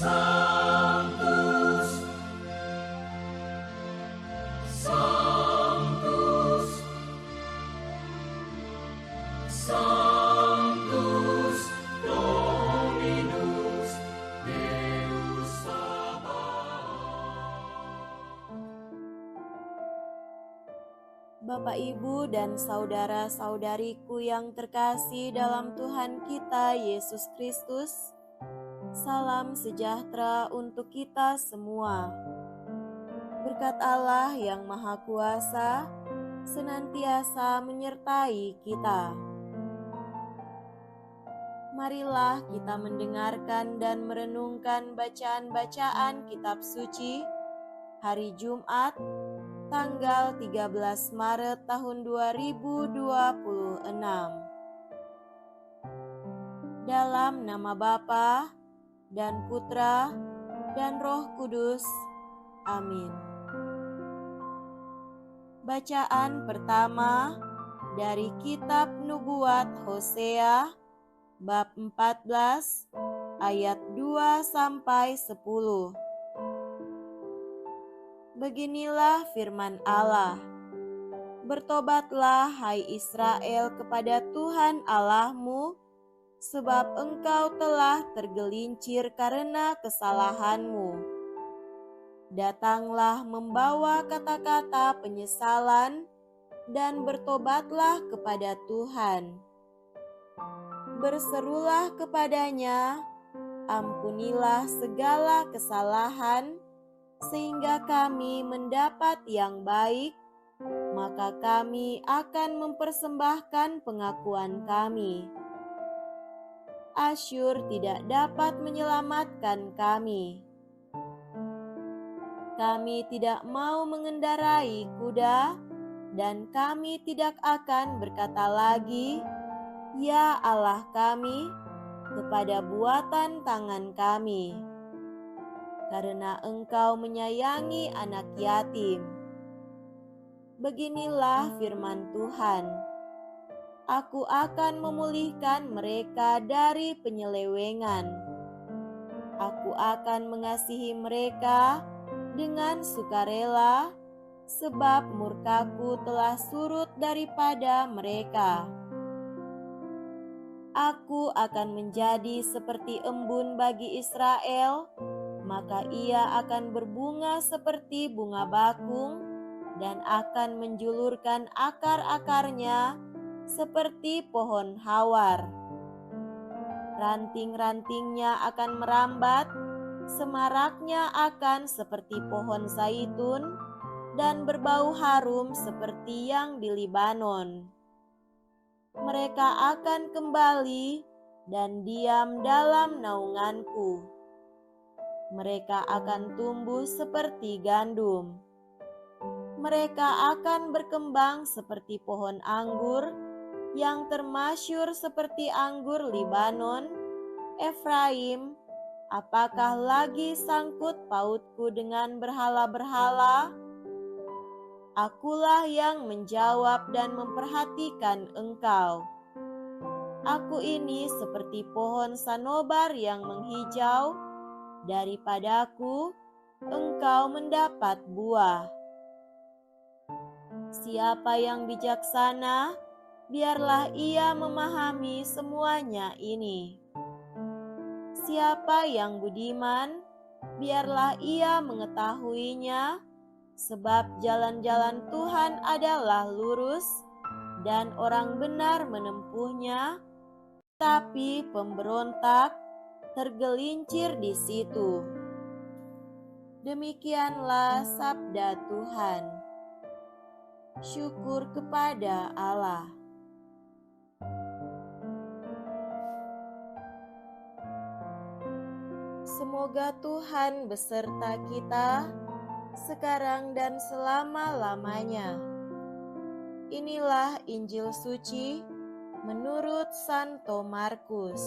Sanctus, Sanctus, Sanctus Dominus Deus Sabaoth. Bapak, Ibu, dan saudara-saudariku yang terkasih dalam Tuhan kita Yesus Kristus, salam sejahtera untuk kita semua. Berkat Allah yang Maha Kuasa senantiasa menyertai kita. Marilah kita mendengarkan dan merenungkan bacaan-bacaan kitab suci hari Jumat tanggal 13 Maret tahun 2026. Dalam nama Bapa dan Putra dan Roh Kudus. Amin. Bacaan pertama dari kitab Nubuat Hosea bab 14 ayat 2 sampai 10. Beginilah firman Allah. Bertobatlah hai Israel kepada Tuhan Allahmu, sebab engkau telah tergelincir karena kesalahanmu. Datanglah membawa kata-kata penyesalan dan bertobatlah kepada Tuhan. Berserulah kepadanya, ampunilah segala kesalahan, sehingga kami mendapat yang baik, maka kami akan mempersembahkan pengakuan kami. Asyur tidak dapat menyelamatkan kami. Kami tidak mau mengendarai kuda, dan kami tidak akan berkata lagi, "Ya Allah kami," kepada buatan tangan kami. Karena Engkau menyayangi anak yatim. Beginilah firman Tuhan. Aku akan memulihkan mereka dari penyelewengan. Aku akan mengasihi mereka dengan sukarela, sebab murkaku telah surut daripada mereka. Aku akan menjadi seperti embun bagi Israel, maka ia akan berbunga seperti bunga bakung dan akan menjulurkan akar-akarnya seperti pohon hawar. Ranting-rantingnya akan merambat, semaraknya akan seperti pohon zaitun, dan berbau harum seperti yang di Libanon. Mereka akan kembali dan diam dalam naunganku. Mereka akan tumbuh seperti gandum. Mereka akan berkembang seperti pohon anggur yang termasyur seperti anggur Libanon. Efraim, apakah lagi sangkut pautku dengan berhala-berhala? Akulah yang menjawab dan memperhatikan engkau. Aku ini seperti pohon sanobar yang menghijau. Daripadaku engkau mendapat buah. Siapa yang bijaksana, biarlah ia memahami semuanya ini. Siapa yang budiman, biarlah ia mengetahuinya, sebab jalan-jalan Tuhan adalah lurus, dan orang benar menempuhnya, tapi pemberontak tergelincir di situ. Demikianlah sabda Tuhan. Syukur kepada Allah. Semoga Tuhan beserta kita sekarang dan selama-lamanya. Inilah Injil suci menurut Santo Markus.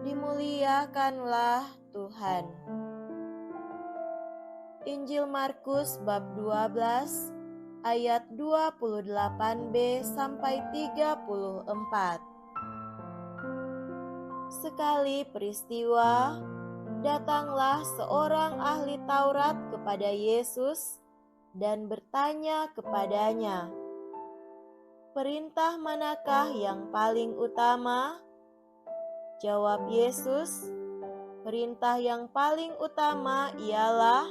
Dimuliakanlah Tuhan. Injil Markus bab 12 ayat 28b sampai 34. Sekali peristiwa, datanglah seorang ahli Taurat kepada Yesus dan bertanya kepadanya, "Perintah manakah yang paling utama?" Jawab Yesus, "Perintah yang paling utama ialah,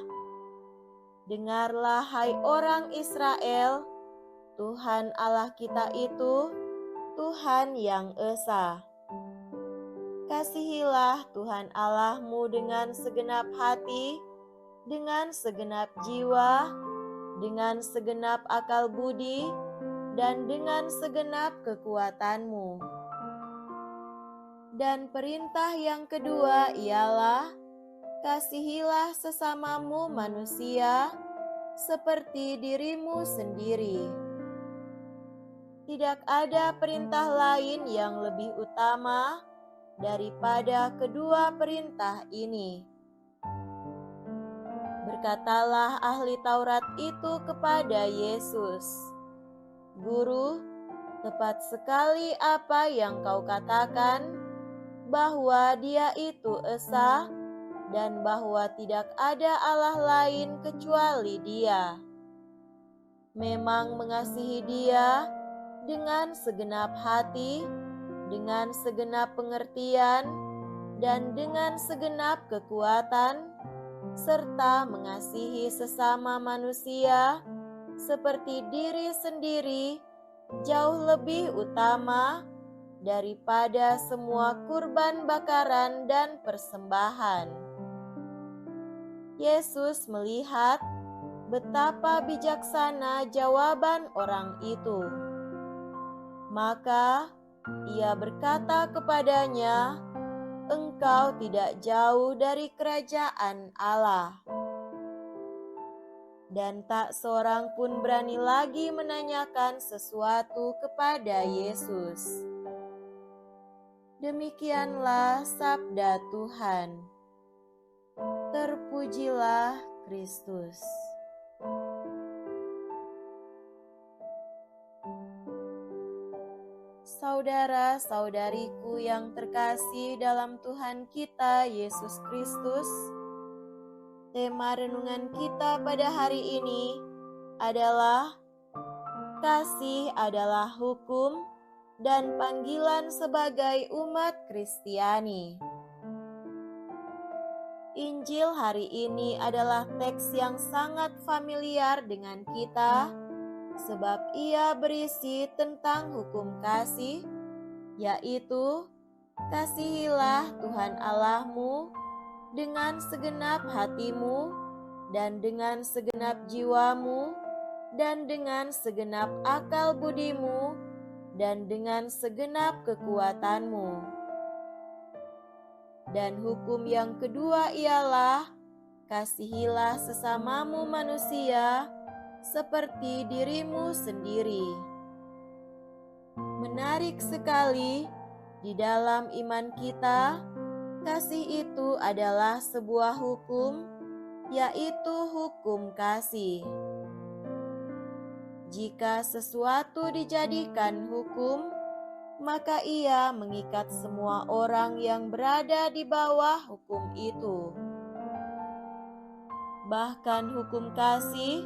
dengarlah hai orang Israel, Tuhan Allah kita itu Tuhan yang esa. Kasihilah Tuhan Allahmu dengan segenap hati, dengan segenap jiwa, dengan segenap akal budi, dan dengan segenap kekuatanmu. Dan perintah yang kedua ialah, kasihilah sesamamu manusia seperti dirimu sendiri. Tidak ada perintah lain yang lebih utama daripada kedua perintah ini." Berkatalah ahli Taurat itu kepada Yesus, "Guru, tepat sekali apa yang kau katakan, bahwa Dia itu esa dan bahwa tidak ada Allah lain kecuali Dia. Memang mengasihi Dia dengan segenap hati, dengan segenap pengertian, dan dengan segenap kekuatan, serta mengasihi sesama manusia seperti diri sendiri jauh lebih utama daripada semua kurban bakaran dan persembahan." Yesus melihat betapa bijaksana jawaban orang itu. Maka Ia berkata kepadanya, "Engkau tidak jauh dari kerajaan Allah." Dan tak seorang pun berani lagi menanyakan sesuatu kepada Yesus. Demikianlah sabda Tuhan. Terpujilah Kristus. Saudara-saudariku yang terkasih dalam Tuhan kita Yesus Kristus, tema renungan kita pada hari ini adalah kasih adalah hukum dan panggilan sebagai umat Kristiani. Injil hari ini adalah teks yang sangat familiar dengan kita, sebab ia berisi tentang hukum kasih, yaitu kasihilah Tuhan Allahmu dengan segenap hatimu, dan dengan segenap jiwamu, dan dengan segenap akal budimu, dan dengan segenap kekuatanmu. Dan hukum yang kedua ialah, kasihilah sesamamu manusia seperti dirimu sendiri. Menarik sekali, di dalam iman kita, kasih itu adalah sebuah hukum, yaitu hukum kasih. Jika sesuatu dijadikan hukum, maka ia mengikat semua orang yang berada di bawah hukum itu. Bahkan hukum kasih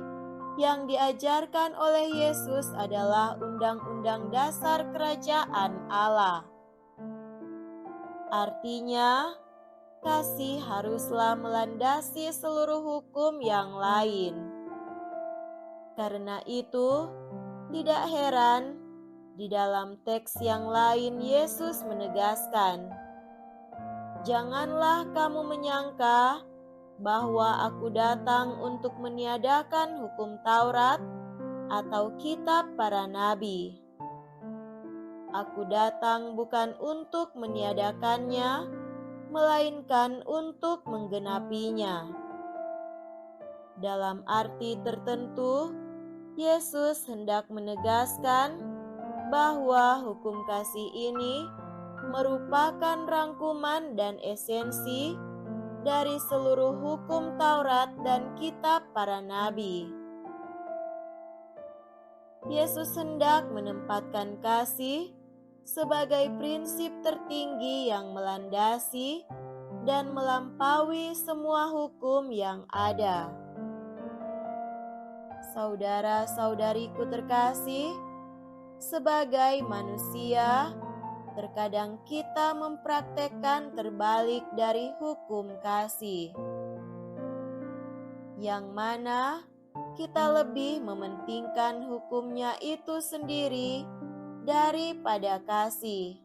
yang diajarkan oleh Yesus adalah undang-undang dasar kerajaan Allah. Artinya, kasih haruslah melandasi seluruh hukum yang lain. Karena itu, tidak heran di dalam teks yang lain Yesus menegaskan, "Janganlah kamu menyangka bahwa aku datang untuk meniadakan hukum Taurat atau kitab para nabi. Aku datang bukan untuk meniadakannya, melainkan untuk menggenapinya." Dalam arti tertentu, Yesus hendak menegaskan bahwa hukum kasih ini merupakan rangkuman dan esensi dari seluruh hukum Taurat dan kitab para nabi. Yesus hendak menempatkan kasih sebagai prinsip tertinggi yang melandasi dan melampaui semua hukum yang ada. Saudara-saudariku terkasih, sebagai manusia, terkadang kita mempraktekkan terbalik dari hukum kasih, yang mana kita lebih mementingkan hukumnya itu sendiri daripada kasih.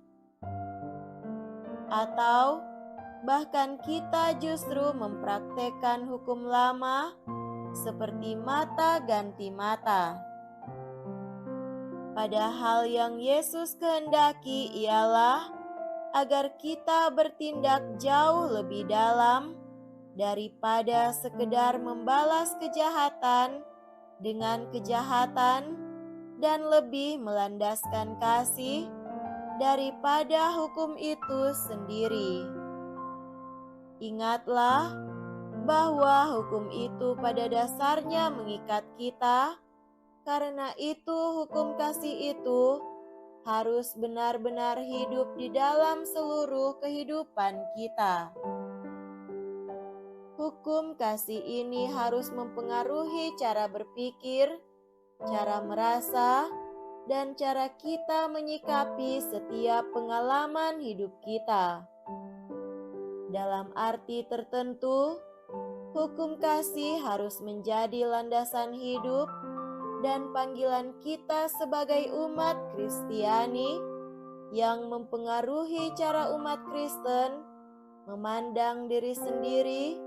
Atau bahkan kita justru mempraktekkan hukum lama seperti mata ganti mata. Padahal yang Yesus kehendaki ialah agar kita bertindak jauh lebih dalam daripada sekedar membalas kejahatan dengan kejahatan dan lebih melandaskan kasih daripada hukum itu sendiri. Ingatlah bahwa hukum itu pada dasarnya mengikat kita. Karena itu, hukum kasih itu harus benar-benar hidup di dalam seluruh kehidupan kita. Hukum kasih ini harus mempengaruhi cara berpikir, cara merasa, dan cara kita menyikapi setiap pengalaman hidup kita. Dalam arti tertentu, hukum kasih harus menjadi landasan hidup dan panggilan kita sebagai umat Kristiani yang mempengaruhi cara umat Kristen memandang diri sendiri,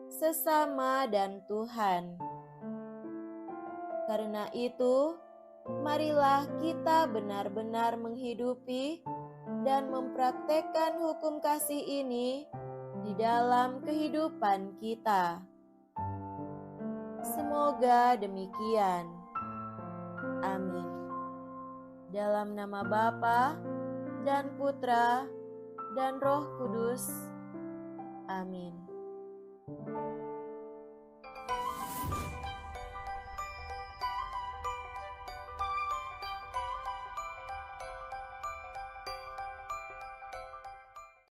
sesama, dan Tuhan. Karena itu, marilah kita benar-benar menghidupi dan mempraktekkan hukum kasih ini di dalam kehidupan kita. Semoga demikian. Amin. Dalam nama Bapa dan Putra dan Roh Kudus. Amin.